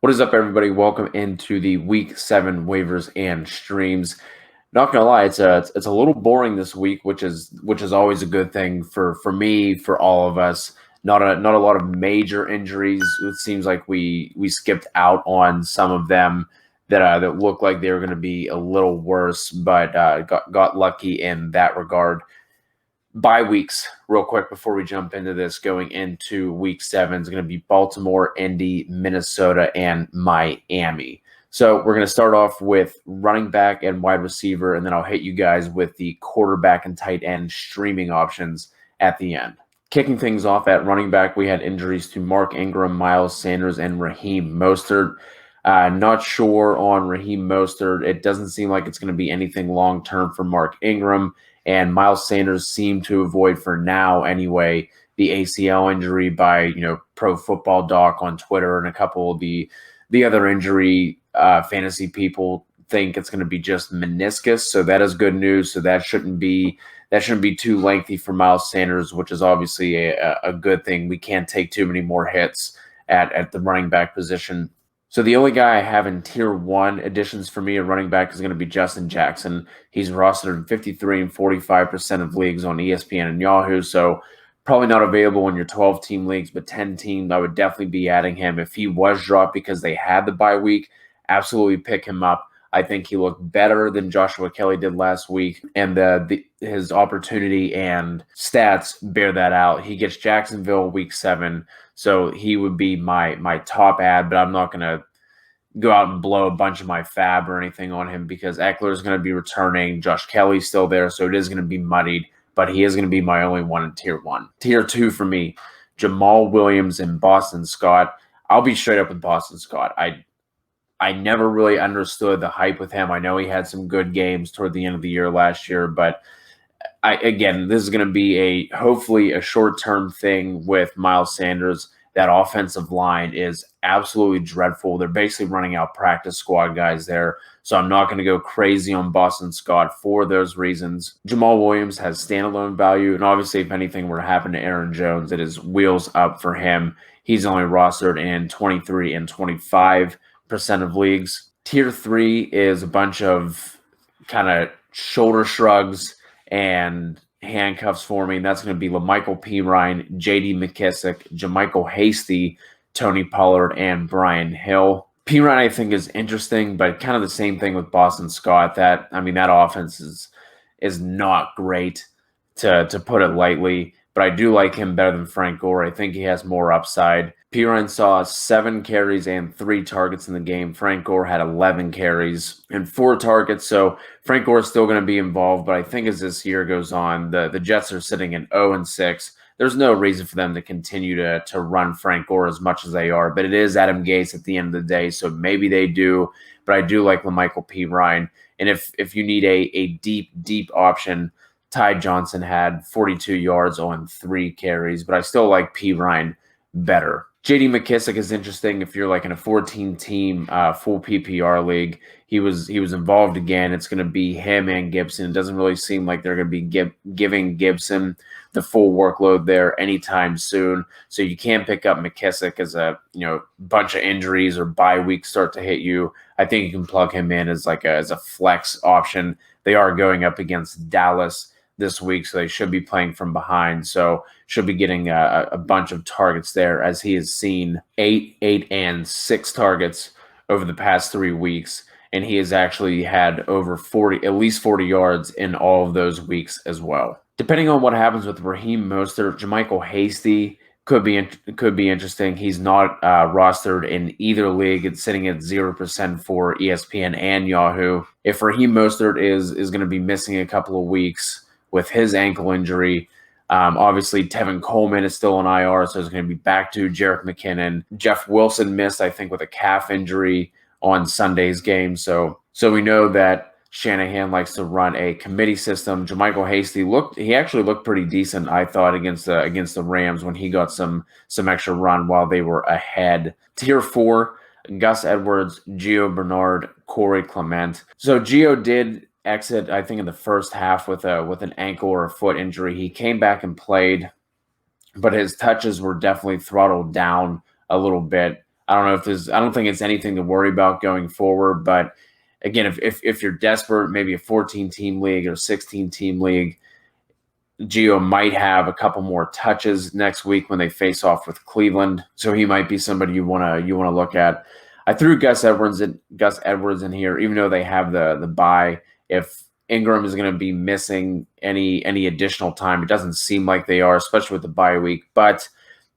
What is up, everybody? Welcome into the Week 7 waivers and streams. Not gonna lie, it's a little boring this week, which is always a good thing for me, for all of us. Not a lot of major injuries. It seems like we skipped out on some of them that looked like they were going to be a little worse, but got lucky in that regard. Bye weeks, real quick, before we jump into this. Going into Week 7 is going to be Baltimore, Indy, Minnesota, and Miami. So we're going to start off with running back and wide receiver, and then I'll hit you guys with the quarterback and tight end streaming options at the end. Kicking things off at running back, we had injuries to Mark Ingram, Miles Sanders, and Raheem Mostert. Not sure on Raheem Mostert. It doesn't seem like it's going to be anything long-term for Mark Ingram. And Miles Sanders seemed to avoid, for now anyway, the ACL injury by, Pro Football Doc on Twitter, and a couple of the other injury fantasy people think it's going to be just meniscus. So that is good news. So that shouldn't be too lengthy for Miles Sanders, which is obviously a good thing. We can't take too many more hits at the running back position. So the only guy I have in Tier 1 additions for me at running back is going to be Justin Jackson. He's rostered in 53 and 45% of leagues on ESPN and Yahoo, so probably not available in your 12-team leagues, but 10 teams, I would definitely be adding him. If he was dropped because they had the bye week, absolutely pick him up. I think he looked better than Joshua Kelly did last week, and his opportunity and stats bear that out. He gets Jacksonville Week 7, so he would be my top ad, but I'm not going to go out and blow a bunch of my fab or anything on him because Eckler is going to be returning. Josh Kelly's still there, so it is going to be muddied, but he is going to be my only one in Tier 1. Tier 2 for me, Jamaal Williams and Boston Scott. I'll be straight up with Boston Scott. I never really understood the hype with him. I know he had some good games toward the end of the year last year, but this is going to be hopefully a short-term thing with Miles Sanders. That offensive line is absolutely dreadful. They're basically running out practice squad guys there, so I'm not going to go crazy on Boston Scott for those reasons. Jamaal Williams has standalone value, and obviously if anything were to happen to Aaron Jones, it is wheels up for him. He's only rostered in 23 and 25% of leagues. Tier 3 is a bunch of kind of shoulder shrugs and handcuffs for me, and that's going to be LaMichael Perine, J.D. McKissic, JaMycal Hasty, Tony Pollard, and Brian Hill. Perine, I think, is interesting, but kind of the same thing with Boston Scott. That offense is not great, to put it lightly, but I do like him better than Frank Gore. I think he has more upside. Perine saw 7 carries and 3 targets in the game. Frank Gore had 11 carries and 4 targets, so Frank Gore is still going to be involved, but I think as this year goes on, the Jets are sitting in 0-6. There's no reason for them to continue to run Frank Gore as much as they are, but it is Adam Gase at the end of the day, so maybe they do, but I do like LaMichael Perine. And if you need a deep option, Ty Johnson had 42 yards on 3 carries, but I still like Perine better. J.D. McKissic is interesting if you're like in a 14-team full PPR league. He was involved again. It's going to be him and Gibson. It doesn't really seem like they're going to be giving Gibson the full workload there anytime soon. So you can't pick up McKissic as a bunch of injuries or bye weeks start to hit you. I think you can plug him in as a flex option. They are going up against Dallas this week, so they should be playing from behind, so should be getting a bunch of targets there, as he has seen 8, and 6 targets over the past 3 weeks, and he has actually had at least 40 yards in all of those weeks as well. Depending on what happens with Raheem Mostert, JaMycal Hasty could be interesting. He's not rostered in either league. It's sitting at 0% for ESPN and Yahoo. If Raheem Mostert is going to be missing a couple of weeks with his ankle injury, obviously Tevin Coleman is still on IR, so it's going to be back to Jerick McKinnon. Jeff Wilson missed, I think, with a calf injury on Sunday's game, so we know that Shanahan likes to run a committee system. JaMycal Hasty actually looked pretty decent, I thought, against the Rams when he got some extra run while they were ahead. Tier 4, Gus Edwards, Gio Bernard, Corey Clement. So Gio did exit, I think, in the first half with an ankle or a foot injury. He came back and played, but his touches were definitely throttled down a little bit. I don't think it's anything to worry about going forward. But again, if you're desperate, maybe a 14-team league or 16-team league, Gio might have a couple more touches next week when they face off with Cleveland, so he might be somebody you wanna look at. I threw Gus Edwards in here, even though they have the bye. If Ingram is going to be missing any additional time, it doesn't seem like they are, especially with the bye week. But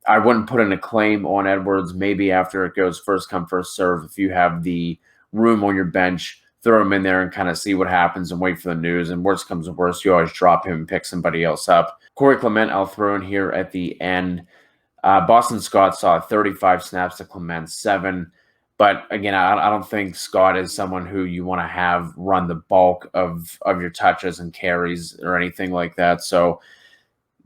I wouldn't put in a claim on Edwards. Maybe after it goes first come first serve, if you have the room on your bench, throw him in there and kind of see what happens and wait for the news. And worst comes to worst, you always drop him and pick somebody else up. Corey Clement, I'll throw in here at the end. Boston Scott saw 35 snaps to Clement's 7. But again, I don't think Scott is someone who you want to have run the bulk of your touches and carries or anything like that. So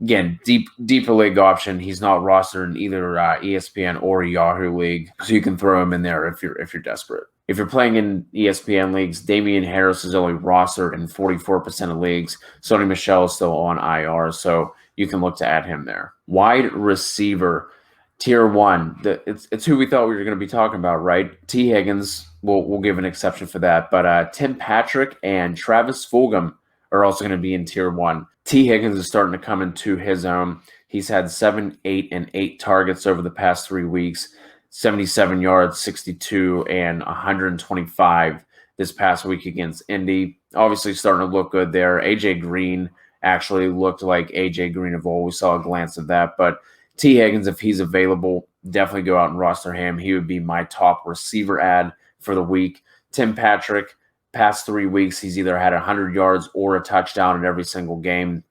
again, deeper league option. He's not rostered in either ESPN or Yahoo league, so you can throw him in there if you're desperate. If you're playing in ESPN leagues, Damian Harris is only rostered in 44% of leagues. Sony Michel is still on IR, so you can look to add him there. Wide receiver, tier 1. It's who we thought we were going to be talking about, right? T. Higgins, we'll give an exception for that. But Tim Patrick and Travis Fulgham are also going to be in tier 1. T. Higgins is starting to come into his own. He's had 7, 8, and 8 targets over the past 3 weeks. 77 yards, 62, and 125 this past week against Indy. Obviously starting to look good there. A.J. Green actually looked like A.J. Green of old. We saw a glance of that. But T. Higgins, if he's available, definitely go out and roster him. He would be my top receiver ad for the week. Tim Patrick, past 3 weeks, he's either had 100 yards or a touchdown in every single game.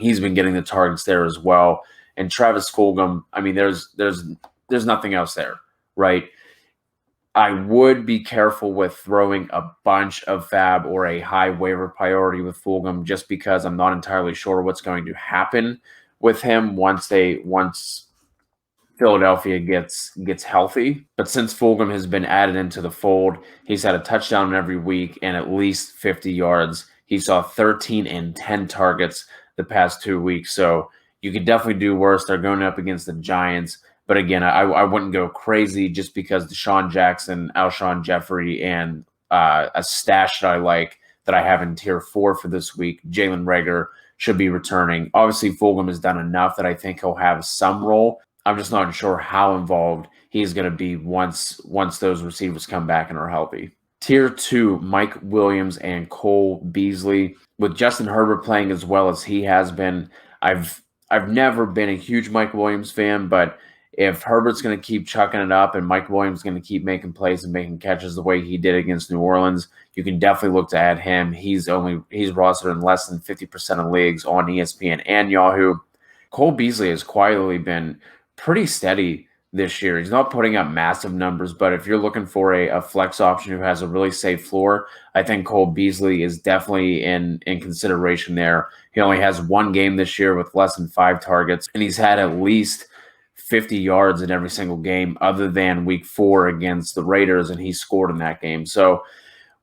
He's been getting the targets there as well. And Travis Fulgham, I mean, there's nothing else there, right? I would be careful with throwing a bunch of fab or a high waiver priority with Fulgham just because I'm not entirely sure what's going to happen with him once Philadelphia gets healthy. But since Fulgham has been added into the fold, he's had a touchdown every week and at least 50 yards. He saw 13 and 10 targets the past 2 weeks. So you could definitely do worse. They're going up against the Giants. But again, I wouldn't go crazy just because Deshaun Jackson, Alshon Jeffrey, and a stash that I like that I have in tier 4 for this week, Jalen Reagor, should be returning. Obviously, Fulgham has done enough that I think he'll have some role. I'm just not sure how involved he's going to be once those receivers come back and are healthy. Tier 2, Mike Williams and Cole Beasley. With Justin Herbert playing as well as he has been, I've never been a huge Mike Williams fan, but if Herbert's going to keep chucking it up and Mike Williams is going to keep making plays and making catches the way he did against New Orleans, you can definitely look to add him. He's rostered in less than 50% of leagues on ESPN and Yahoo. Cole Beasley has quietly been pretty steady this year. He's not putting up massive numbers, but if you're looking for a flex option who has a really safe floor, I think Cole Beasley is definitely in consideration there. He only has 1 game this year with less than 5 targets, and he's had at least 50 yards in every single game other than week 4 against the Raiders, and he scored in that game. So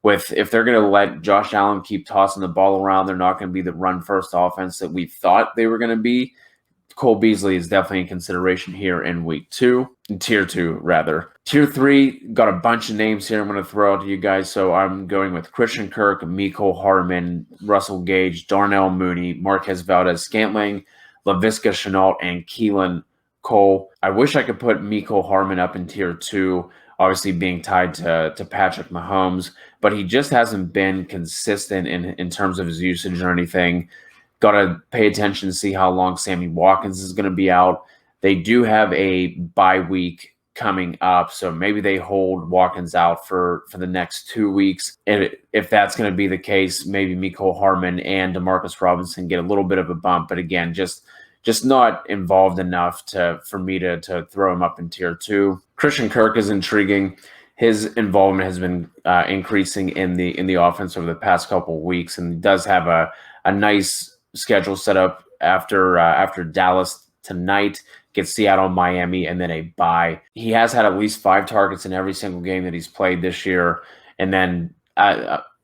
if they're going to let Josh Allen keep tossing the ball around, they're not going to be the run-first offense that we thought they were going to be. Cole Beasley is definitely in consideration here in week 2, in tier 2, rather. Tier 3, got a bunch of names here I'm going to throw out to you guys. So I'm going with Christian Kirk, Mecole Hardman, Russell Gage, Darnell Mooney, Marques Valdez-Scantling, Laviska Shenault, and Keelan Cole. I wish I could put Mecole Hardman up in tier 2, obviously being tied to Patrick Mahomes, but he just hasn't been consistent in terms of his usage or anything. Got to pay attention to see how long Sammy Watkins is going to be out. They do have a bye week coming up, so maybe they hold Watkins out for the next 2 weeks. And if that's going to be the case, maybe Mecole Hardman and Demarcus Robinson get a little bit of a bump. But again, just not involved enough for me to throw him up in tier 2. Christian Kirk is intriguing. His involvement has been increasing in the offense over the past couple of weeks, and he does have a nice schedule set up after Dallas tonight, gets Seattle, Miami, and then a bye. He has had at least 5 targets in every single game that he's played this year, and then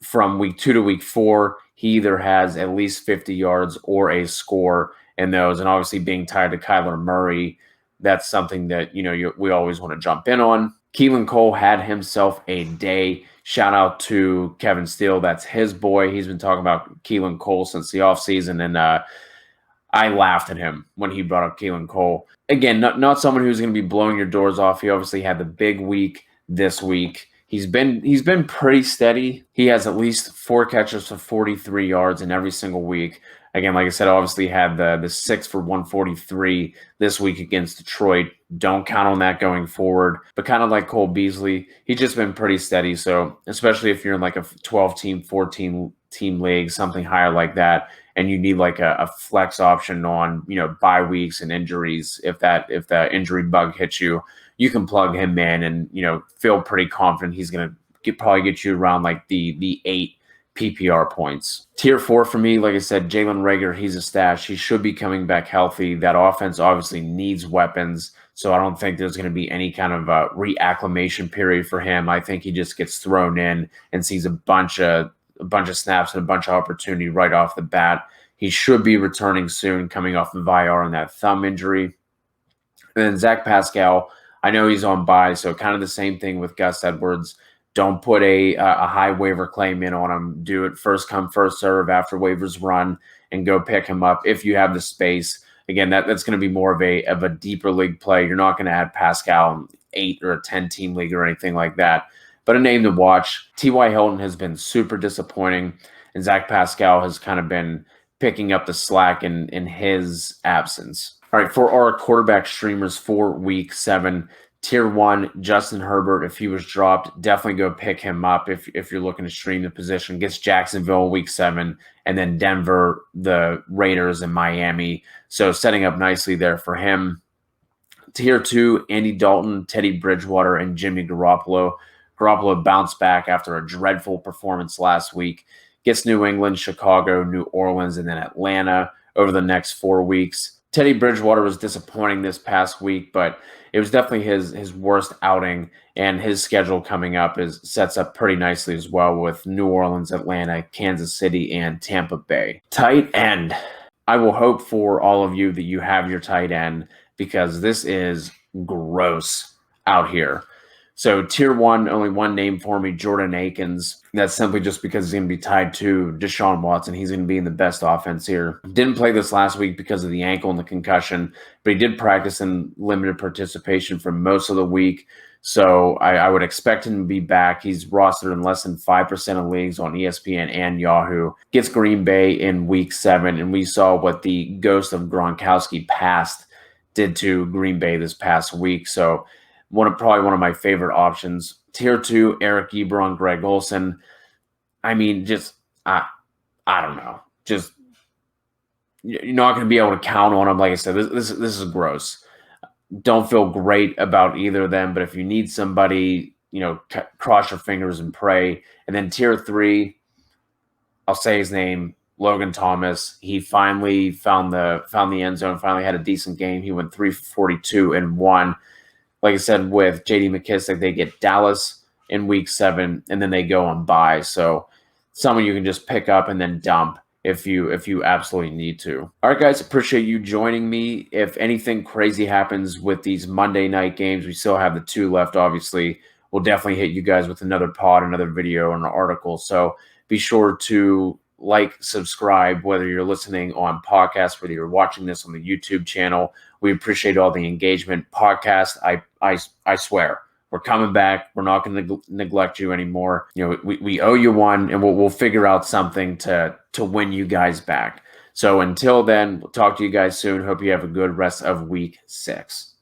from week 2 to week 4, he either has at least 50 yards or a score in those, and obviously being tied to Kyler Murray, that's something that, we always want to jump in on. Keelan Cole had himself a day. Shout out to Kevin Steele. That's his boy. He's been talking about Keelan Cole since the offseason, and I laughed at him when he brought up Keelan Cole. Again, not someone who's going to be blowing your doors off. He obviously had the big week this week. He's been pretty steady. He has at least 4 catches for 43 yards in every single week. Again, like I said, obviously had the 6 for 143 this week against Detroit. Don't count on that going forward. But kind of like Cole Beasley, he's just been pretty steady. So especially if you're in like a 12-team, 14-team league, something higher like that, and you need like a flex option on, bye weeks and injuries, if that injury bug hits you, you can plug him in and, feel pretty confident he's going to probably get you around like the 8 PPR points. Tier 4 for me, like I said, Jalen Reagor, he's a stash. He should be coming back healthy. That offense obviously needs weapons, so I don't think there's going to be any kind of reacclimation period for him. I think he just gets thrown in and sees a bunch of snaps and a bunch of opportunity right off the bat. He should be returning soon, coming off of IR on that thumb injury. And then Zach Pascal, I know he's on bye, so kind of the same thing with Gus Edwards. Don't put a high waiver claim in on him. Do it first come, first serve after waivers run and go pick him up if you have the space. Again, that's going to be more of a deeper league play. You're not going to add Pascal in 8 or a 10-team league or anything like that. But a name to watch. T.Y. Hilton has been super disappointing, and Zach Pascal has kind of been picking up the slack in his absence. All right, for our quarterback streamers for Week 7, Tier 1, Justin Herbert, if he was dropped, definitely go pick him up if you're looking to stream the position. Gets Jacksonville Week 7, and then Denver, the Raiders, and Miami. So setting up nicely there for him. Tier 2, Andy Dalton, Teddy Bridgewater, and Jimmy Garoppolo. Garoppolo bounced back after a dreadful performance last week. Gets New England, Chicago, New Orleans, and then Atlanta over the next 4 weeks. Teddy Bridgewater was disappointing this past week, but it was definitely his worst outing, and his schedule coming up sets up pretty nicely as well with New Orleans, Atlanta, Kansas City, and Tampa Bay. Tight end. I will hope for all of you that you have your tight end, because this is gross out here. So Tier 1, only one name for me, Jordan Akins. That's simply just because he's going to be tied to Deshaun Watson. He's going to be in the best offense here. Didn't play this last week because of the ankle and the concussion, but he did practice in limited participation for most of the week. So I would expect him to be back. He's rostered in less than 5% of leagues on ESPN and Yahoo. Gets Green Bay in Week 7, and we saw what the ghost of Gronkowski past did to Green Bay this past week. So probably one of my favorite options. Tier 2, Eric Ebron, Greg Olsen. I mean, I don't know. Just, you're not going to be able to count on them. Like I said, this is gross. Don't feel great about either of them, but if you need somebody, cross your fingers and pray. And then Tier 3, I'll say his name, Logan Thomas. He finally found the end zone, finally had a decent game. He went 3 for 42 and 1. Like I said, with J.D. McKissic, they get Dallas in Week 7, and then they go on bye. So someone you can just pick up and then dump if you absolutely need to. All right, guys, appreciate you joining me. If anything crazy happens with these Monday night games, we still have the 2 left, obviously. We'll definitely hit you guys with another pod, another video, and an article. So be sure to subscribe, whether you're listening on podcast, whether you're watching this on the YouTube channel. We appreciate all the engagement. Podcast, I swear, we're coming back. We're not going to neglect you anymore. We owe you one, and we'll figure out something to win you guys back. So until then, we'll talk to you guys soon. Hope you have a good rest of Week 6.